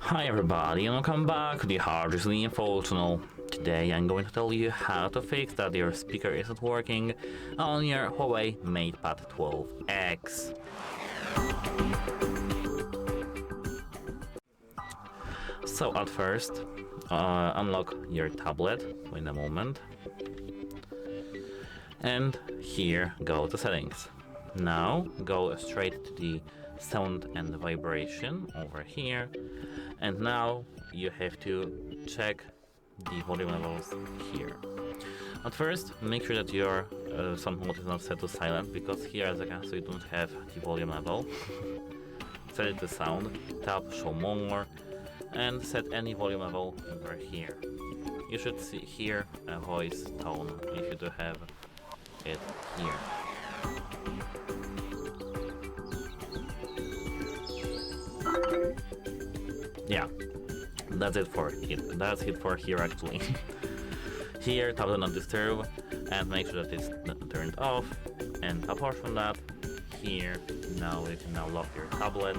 Hi everybody and welcome back to the HardReset.Info channel. Today I'm going to tell you how to fix that your speaker isn't working on your Huawei MatePad 12X. So at first, unlock your tablet in a moment. And here go to settings. Now go straight to the sound and vibration over here, and now you have to check the volume levels here. At first, make sure that your sound mode is not set to silent, because here, as you can see, you don't have the volume level. Set it to sound, tap show more, and set any volume level over here. You should hear a voice tone if you do have it here. Yeah, that's it for it. That's it for here actually. Here, tap do not disturb and make sure that it's turned off. And apart from that, here now you can now lock your tablet.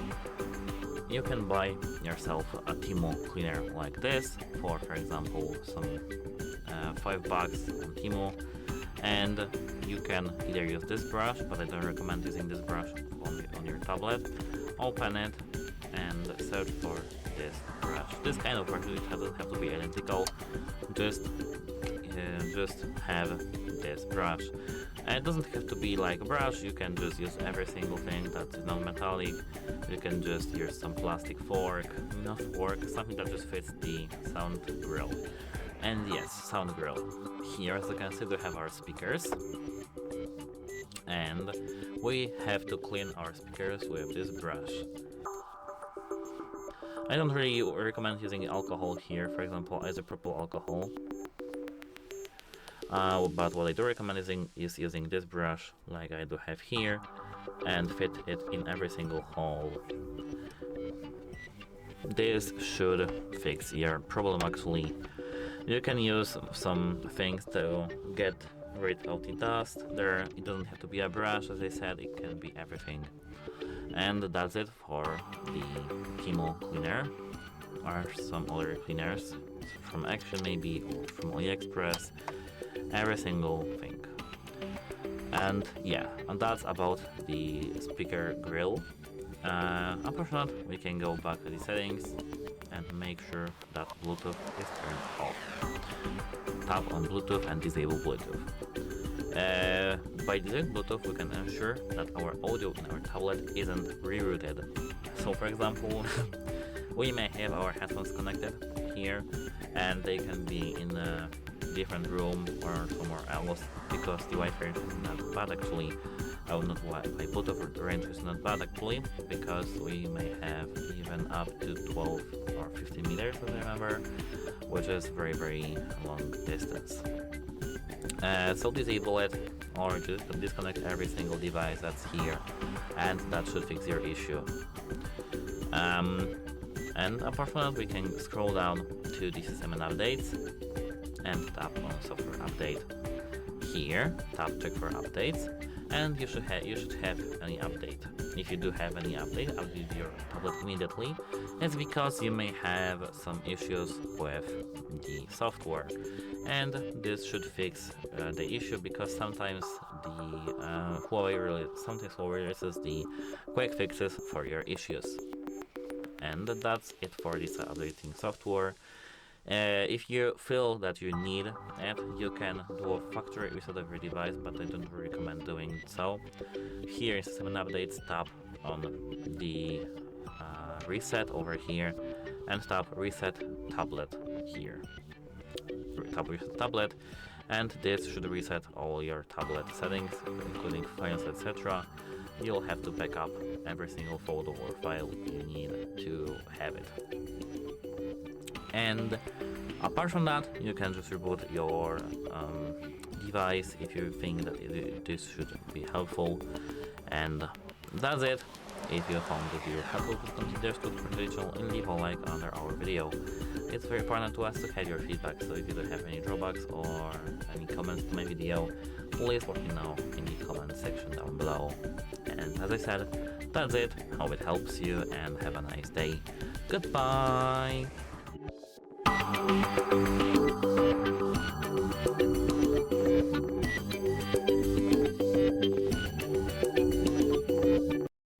You can buy yourself a Timo cleaner like this for example, some $5 on Timo, and you can either use this brush, but I don't recommend using this brush on your tablet. Open it and search for this brush. This kind of brush, it doesn't have to be identical, just have this brush. And it doesn't have to be like a brush, you can just use every single thing that is non-metallic. You can just use some plastic fork, not fork, something that just fits the sound grill. And yes, sound grill. Here, as you can see, we have our speakers. And we have to clean our speakers with this brush. I don't really recommend using alcohol here, for example, isopropyl alcohol. But what I do recommend is using this brush, like I do have here, and fit it in every single hole. This should fix your problem actually. You can use some things to get rid of the dust. It doesn't have to be a brush, as I said, it can be everything. And that's it for the Timo cleaner, or some other cleaners from Action maybe, or from AliExpress, every single thing. And yeah, and that's about the speaker grill. Apart from that, we can go back to the settings and make sure that Bluetooth is turned off. Tap on Bluetooth and disable Bluetooth. By disabling Bluetooth, we can ensure that our audio in our tablet isn't rerouted. So for example, we may have our headphones connected here, and they can be in a different room or somewhere else, because the Wi-Fi range is not bad actually. Not Wi-Fi, Bluetooth range is not bad actually, because we may have even up to 12 or 15 meters, as I remember, which is very long distance. So disable it, or just disconnect every single device that's here, and that should fix your issue. And apart from that, we can scroll down to the system and updates and tap on software update. Here, tap check for updates, and you should have any update. If you do have any update your tablet immediately. It's because you may have some issues with the software, and this should fix the issue, because sometimes the Huawei releases the quick fixes for your issues. And that's it for this updating software. If you feel that you need it, you can do a factory reset of your device, but I don't recommend doing so. Here in System and Updates, tap on the reset over here, and tap Reset Tablet here. Tap Reset Tablet, and this should reset all your tablet settings, including files, etc. You'll have to back up every single photo or file you need to have it. And apart from that, you can just reboot your device if you think that this should be helpful. And that's it. If you found the video helpful, please consider subscribing to the channel and leave a like under our video. It's very important to us to have your feedback, so if you do have any drawbacks or any comments to my video, please let me know in the comment section down below. And as I said, that's it. Hope it helps you, and have a nice day. Goodbye.